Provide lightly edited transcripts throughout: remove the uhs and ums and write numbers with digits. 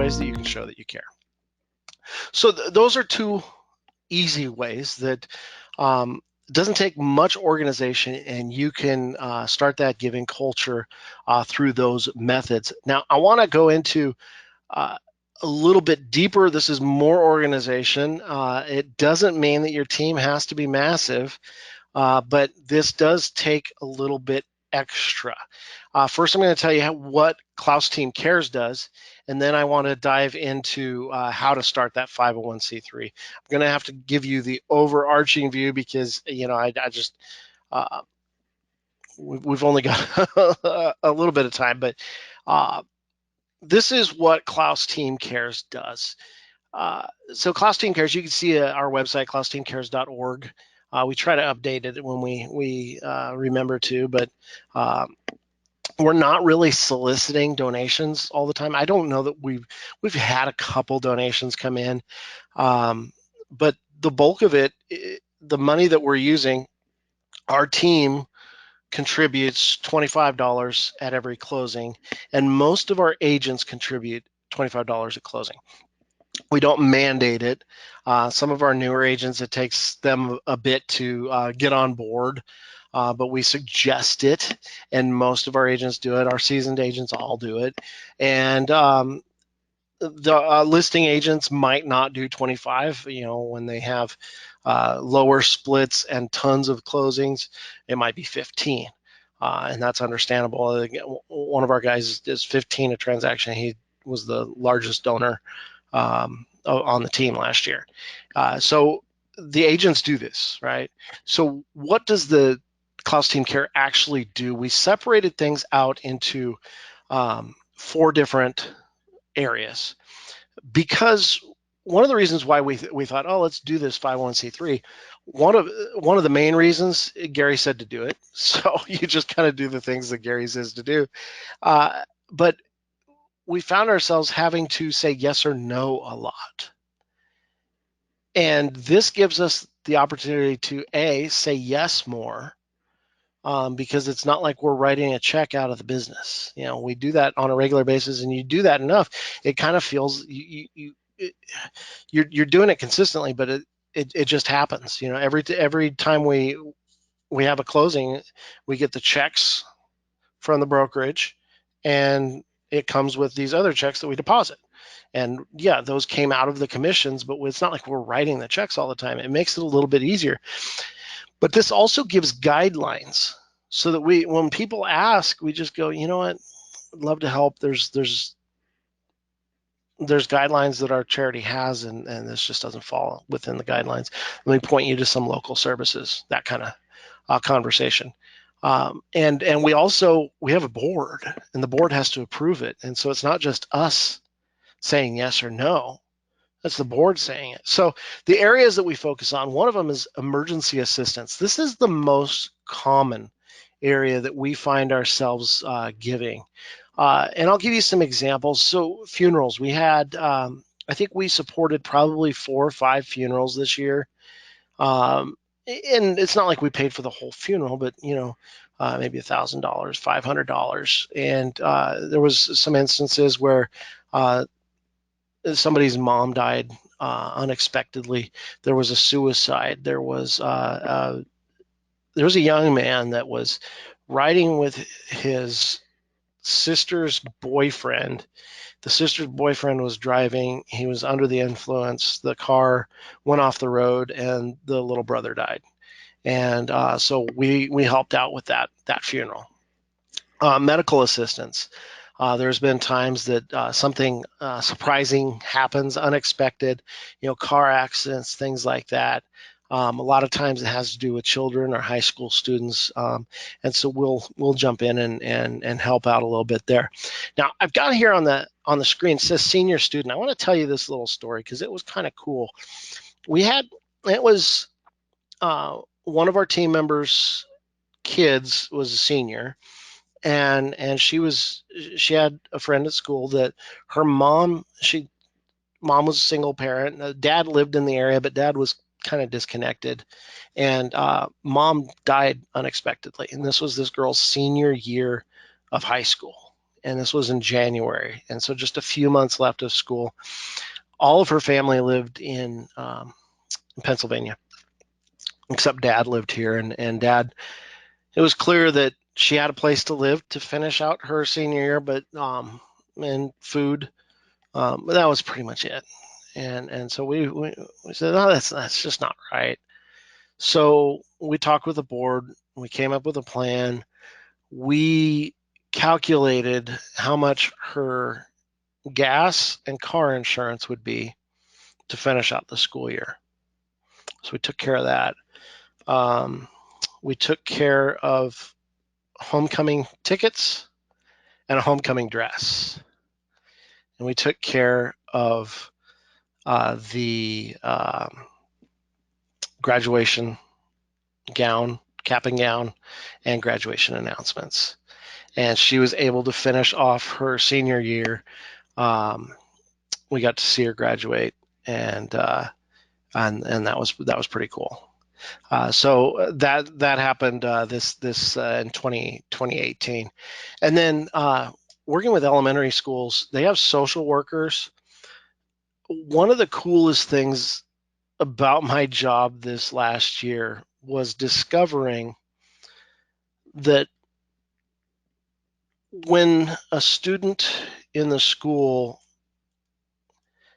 ways that you can show that you care. So those are two easy ways that doesn't take much organization, and you can start that giving culture through those methods. Now, I want to go into a little bit deeper. This is more organization. It doesn't mean that your team has to be massive, but this does take a little bit extra. First, I'm going to tell you what Klaus Team Cares does, and then I want to dive into how to start that 501c3. I'm going to have to give you the overarching view because, I just, we've only got a little bit of time, but this is what Klaus Team Cares does. So Klaus Team Cares, you can see our website, klausteamcares.org. We try to update it when we remember to, but we're not really soliciting donations all the time. I don't know that we've had a couple donations come in, but the bulk of it, the money that we're using, our team contributes $25 at every closing, and most of our agents contribute $25 at closing. We don't mandate it. Some of our newer agents, it takes them a bit to get on board, but we suggest it, and most of our agents do it. Our seasoned agents all do it, and the listing agents might not do 25. When they have lower splits and tons of closings, it might be 15, and that's understandable. One of our guys is 15 a transaction. He was the largest donor on the team last year. So the agents do this, right? So what does the Klaus Team Care actually do? We separated things out into 4 different areas, because one of the reasons why we thought, let's do this 501c3, one of the main reasons, Gary said to do it. So you just kind of do the things that Gary says to do. But we found ourselves having to say yes or no a lot. And this gives us the opportunity to say yes more, because it's not like we're writing a check out of the business. We do that on a regular basis, and you do that enough, it kind of feels you're doing it consistently, but it just happens. Every time we have a closing, we get the checks from the brokerage, and it comes with these other checks that we deposit. And yeah, those came out of the commissions, but it's not like we're writing the checks all the time. It makes it a little bit easier. But this also gives guidelines so that when people ask, we just go, you know what, I'd love to help. There's guidelines that our charity has, and this just doesn't fall within the guidelines. Let me point you to some local services, that kind of conversation. And we have a board, and the board has to approve it. And so it's not just us saying yes or no, that's the board saying it. So the areas that we focus on, one of them is emergency assistance. This is the most common area that we find ourselves giving. And I'll give you some examples. So funerals, we had, I think we supported probably 4 or 5 funerals this year. And it's not like we paid for the whole funeral, but maybe $1,000, $500. And there was some instances where somebody's mom died unexpectedly. There was a suicide. There was a young man that was riding with his sister's boyfriend. The sister's boyfriend was driving. He was under the influence. The car went off the road, and the little brother died. And so we helped out with that funeral. Medical assistance. There's been times that something surprising happens, unexpected, car accidents, things like that. A lot of times it has to do with children or high school students, and so we'll jump in and help out a little bit there. Now, I've got here on the screen, it says senior student. I want to tell you this little story because it was kind of cool. It was one of our team members' kids was a senior, and she had a friend at school that her mom was a single parent. Dad lived in the area, but dad was kind of disconnected, and mom died unexpectedly. And this was this girl's senior year of high school. and this was in January. And so just a few months left of school. All of her family lived in Pennsylvania, except Dad lived here. And Dad, it was clear that she had a place to live to finish out her senior year, but and food, but that was pretty much it. And so we said, oh, that's just not right. So we talked with the board. We came up with a plan. We calculated how much her gas and car insurance would be to finish out the school year. So we took care of that. We took care of homecoming tickets and a homecoming dress. And we took care of the graduation gown, cap and gown, and graduation announcements. And she was able to finish off her senior year. We got to see her graduate, and that was pretty cool. So that happened this in 2018, and then working with elementary schools, they have social workers. One of the coolest things about my job this last year was discovering that when a student in the school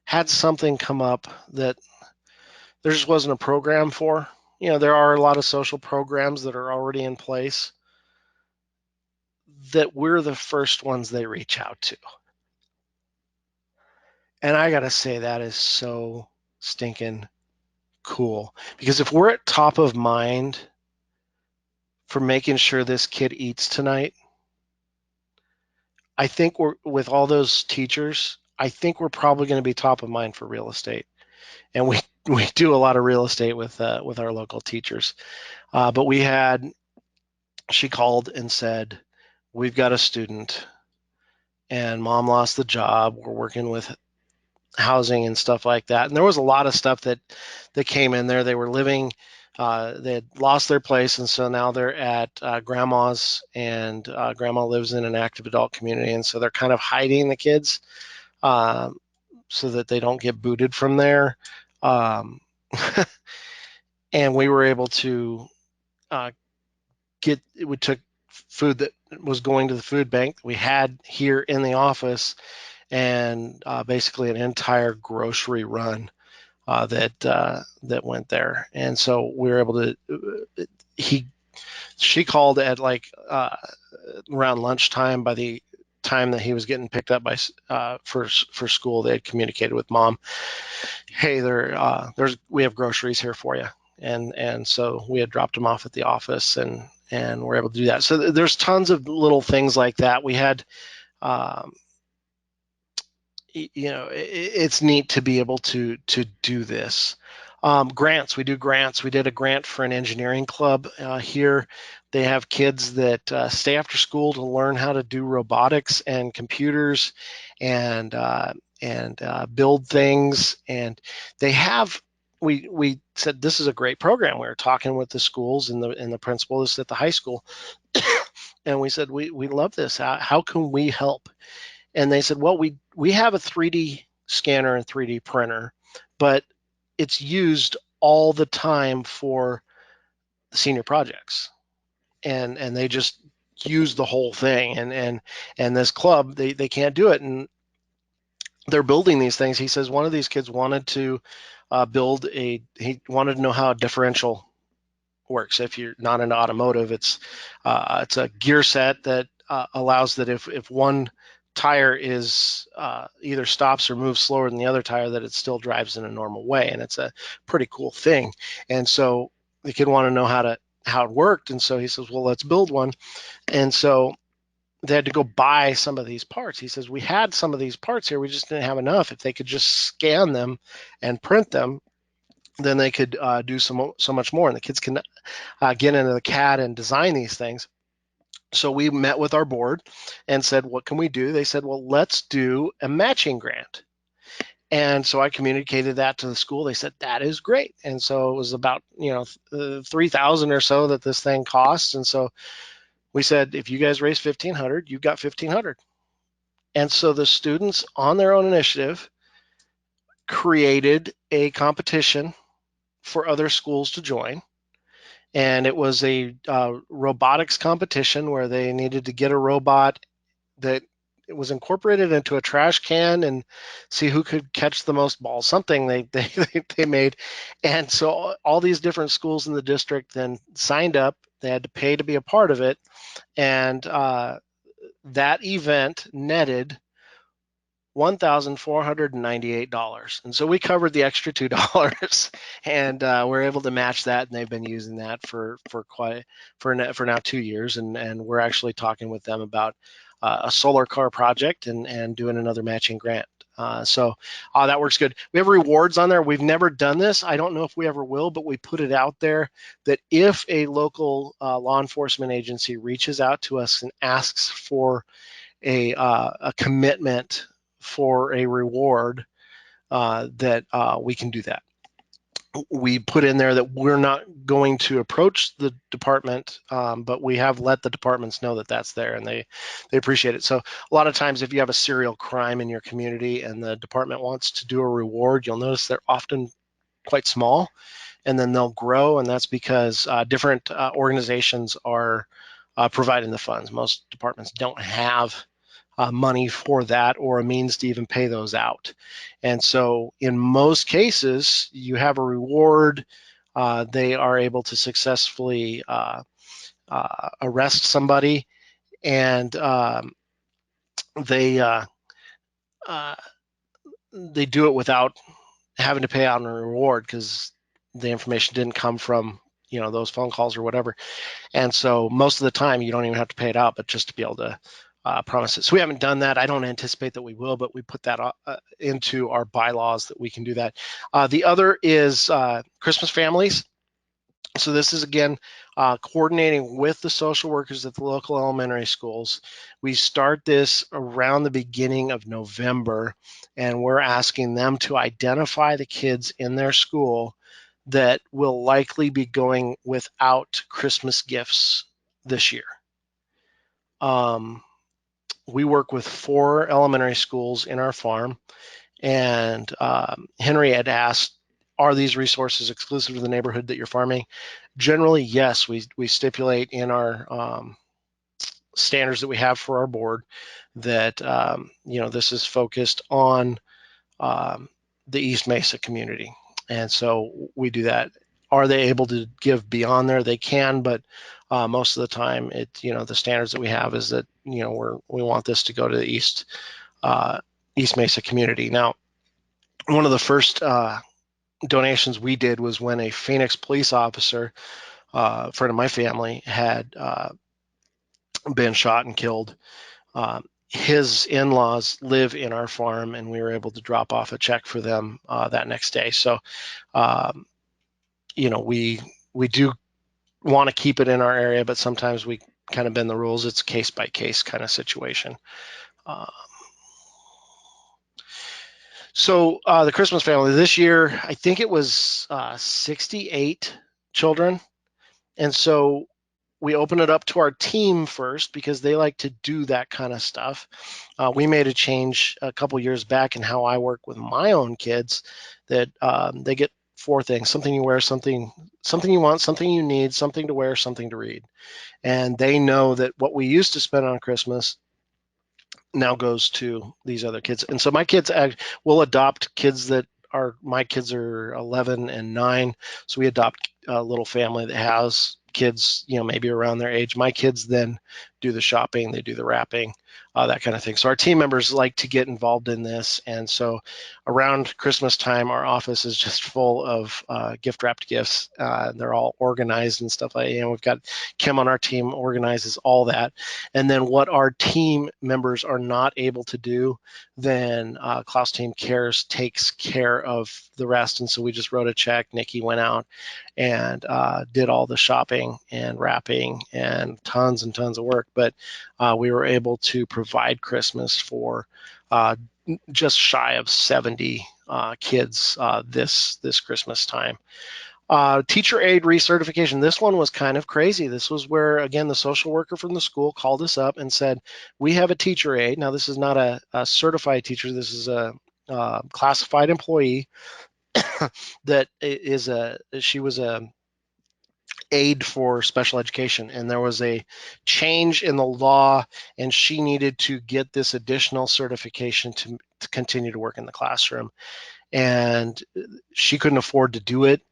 had something come up that there just wasn't a program for, there are a lot of social programs that are already in place, that we're the first ones they reach out to. And I got to say, that is so stinking cool, because if we're at top of mind for making sure this kid eats tonight, I think with all those teachers, I think we're probably going to be top of mind for real estate. And we do a lot of real estate with our local teachers. But she called and said, we've got a student and mom lost the job. We're working with housing and stuff like that. And there was a lot of stuff that came in there. They were living, they had lost their place, and so now they're at grandma's, and grandma lives in an active adult community, and so they're kind of hiding the kids so that they don't get booted from there. And we were able to we took food that was going to the food bank we had here in the office, and basically an entire grocery run that went there. And so we were able to, she called at around lunchtime. By the time that he was getting picked up by for school, they had communicated with mom, hey, we have groceries here for you. And so we had dropped him off at the office, and we're able to do that. So there's tons of little things like that. We had, it's neat to be able to do this. Grants, we do grants. We did a grant for an engineering club here. They have kids that stay after school to learn how to do robotics and computers and build things. And they have, we said, this is a great program. We were talking with the schools and the principal is at the high school. And we said, we love this. How can we help? And they said, well, we have a 3D scanner and 3D printer, but it's used all the time for senior projects. And they just use the whole thing. And this club, they can't do it. And they're building these things. He says one of these kids wanted to he wanted to know how a differential works. If you're not into automotive, it's a gear set that allows that if one tire is either stops or moves slower than the other tire, that it still drives in a normal way. And it's a pretty cool thing. And so the kid wanted to know how it worked. And so he says, well, let's build one. And so they had to go buy some of these parts. He says, we had some of these parts here, we just didn't have enough. If they could just scan them and print them, then they could do so much more. And the kids can get into the CAD and design these things. So we met with our board and said, what can we do? They said, well, let's do a matching grant. And so I communicated that to the school. They said, that is great. And so it was about, $3,000 or so that this thing costs. And so we said, if you guys raise $1,500, you've got $1,500. And so the students, on their own initiative, created a competition for other schools to join. And it was a robotics competition where they needed to get a robot that it was incorporated into a trash can and see who could catch the most balls, something they made. And so all these different schools in the district then signed up. They had to pay to be a part of it. And that event netted $1,498. And so we covered the extra $2 and we're able to match that. And they've been using that for now 2 years. And we're actually talking with them about a solar car project and doing another matching grant. So that works good. We have rewards on there. We've never done this. I don't know if we ever will, but we put it out there that if a local law enforcement agency reaches out to us and asks for a commitment for a reward, that we can do that. We put in there that we're not going to approach the department, but we have let the departments know that that's there, and they appreciate it. So a lot of times if you have a serial crime in your community and the department wants to do a reward, you'll notice they're often quite small, and then they'll grow, and that's because different organizations are providing the funds. Most departments don't have money for that or a means to even pay those out. And so in most cases, you have a reward. They are able to successfully arrest somebody, and they do it without having to pay out a reward because the information didn't come from those phone calls or whatever. And so most of the time you don't even have to pay it out, but just to be able to promise it. So we haven't done that. I don't anticipate that we will, but we put that into our bylaws that we can do that. The other is Christmas families. So this is, again, coordinating with the social workers at the local elementary schools. We start this around the beginning of November, and we're asking them to identify the kids in their school that will likely be going without Christmas gifts this year. We work with 4 elementary schools in our farm, and Henry had asked, are these resources exclusive to the neighborhood that you're farming? Generally, yes. We stipulate in our standards that we have for our board that this is focused on the East Mesa community, and so we do that. Are they able to give beyond there? They can, but most of the time, the standards that we have is that we want this to go to the East Mesa community. Now, one of the first donations we did was when a Phoenix police officer, a friend of my family, had been shot and killed. His in-laws live in our farm, and we were able to drop off a check for them that next day. So, we do want to keep it in our area, but sometimes we kind of bend the rules. It's a case-by-case kind of situation. So the Christmas family this year, I think it was 68 children. And so we open it up to our team first because they like to do that kind of stuff. We made a change a couple years back in how I work with my own kids, that they get 4 things: something you wear, something you want, something you need, something to wear, something to read. And they know that what we used to spend on Christmas now goes to these other kids. And so my kids will adopt kids that my kids are 11 and 9. So we adopt a little family that has kids, maybe around their age. My kids then do the shopping, they do the wrapping, that kind of thing. So our team members like to get involved in this. And so around Christmas time, our office is just full of gift wrapped gifts. They're all organized and stuff like that. We've got Kim on our team organizes all that. And then what our team members are not able to do, then Klaus Team Cares takes care of the rest. And so we just wrote a check. Nikki went out and did all the shopping and wrapping and tons and tons of work. But we were able to provide Christmas for just shy of 70 kids this Christmas time. Teacher aid recertification. This one was kind of crazy. This was where, again, the social worker from the school called us up and said, we have a teacher aid. Now, this is not a certified teacher. This is a classified employee that she was a aid for special education, and there was a change in the law, and she needed to get this additional certification to continue to work in the classroom, and she couldn't afford to do it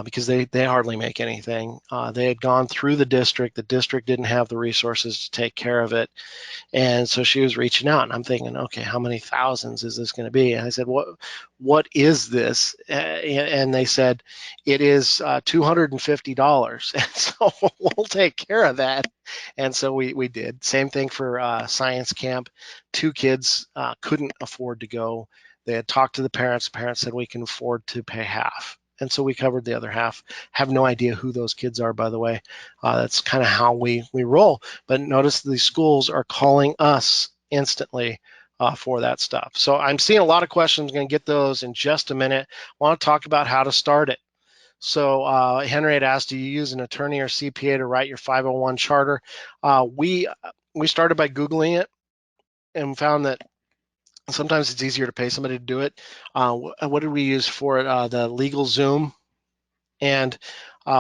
because they hardly make anything. They had gone through the district. The district didn't have the resources to take care of it. And so she was reaching out, and I'm thinking, okay, how many thousands is this going to be? And I said, what is this? And they said, it is $250. And so we'll take care of that. And so we did. Same thing for science camp. 2 kids couldn't afford to go. They had talked to the parents. The parents said, we can afford to pay half. And so we covered the other half. Have no idea who those kids are, by the way. That's kind of how we roll. But notice these schools are calling us instantly for that stuff. So I'm seeing a lot of questions. I'm going to get those in just a minute. I want to talk about how to start it. So Henry had asked, do you use an attorney or CPA to write your 501 charter? We started by Googling it and found that sometimes it's easier to pay somebody to do it. What did we use for it? The LegalZoom. And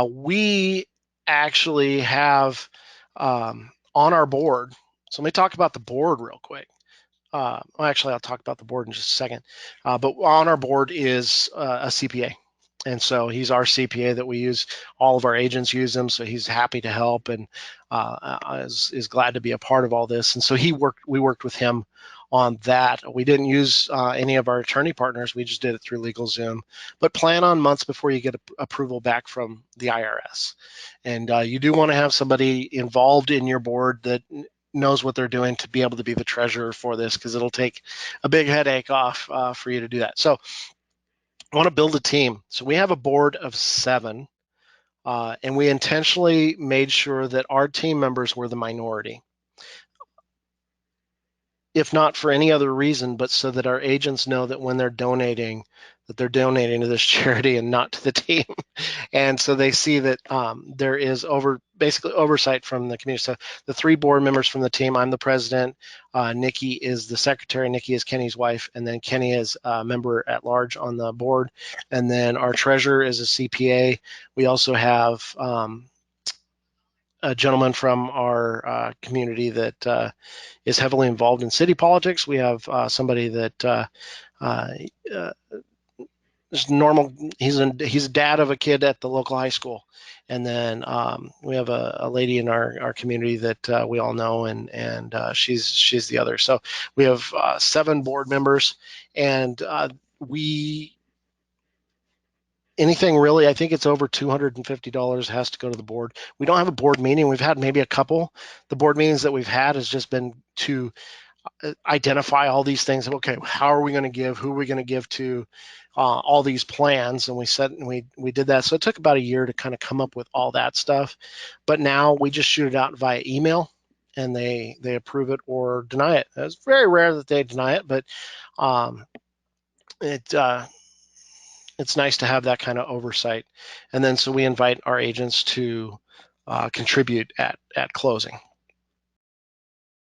we actually have on our board, so let me talk about the board real quick. Well, actually, I'll talk about the board in just a second. But on our board is a CPA. And so he's our CPA that we use. All of our agents use him, so he's happy to help and is glad to be a part of all this. And so we worked with him on that. We didn't use any of our attorney partners. We just did it through LegalZoom. But plan on months before you get approval back from the IRS. And you do want to have somebody involved in your board that knows what they're doing to be able to be the treasurer for this, because it'll take a big headache off for you to do that. So I want to build a team. So we have a board of 7, and we intentionally made sure that our team members were the minority, if not for any other reason, but so that our agents know that when they're donating, that they're donating to this charity and not to the team. And so they see that there is basically oversight from the community. So the 3 board members from the team, I'm the president, Nikki is the secretary, Nikki is Kenny's wife, and then Kenny is a member at large on the board. And then our treasurer is a CPA. We also have a gentleman from our community that is heavily involved in city politics. We have somebody that is normal. He's a dad of a kid at the local high school. And then we have a lady in our community that we all know, and she's the other. So we have 7 board members, and anything really, I think it's over $250 has to go to the board. We don't have a board meeting. We've had maybe a couple. The board meetings that we've had has just been to identify all these things. Okay, how are we going to give? Who are we going to give to? All these plans, and we did that. So it took about a year to kind of come up with all that stuff. But now we just shoot it out via email, and they approve it or deny it. It's very rare that they deny it, but it's nice to have that kind of oversight. And then so we invite our agents to contribute at closing.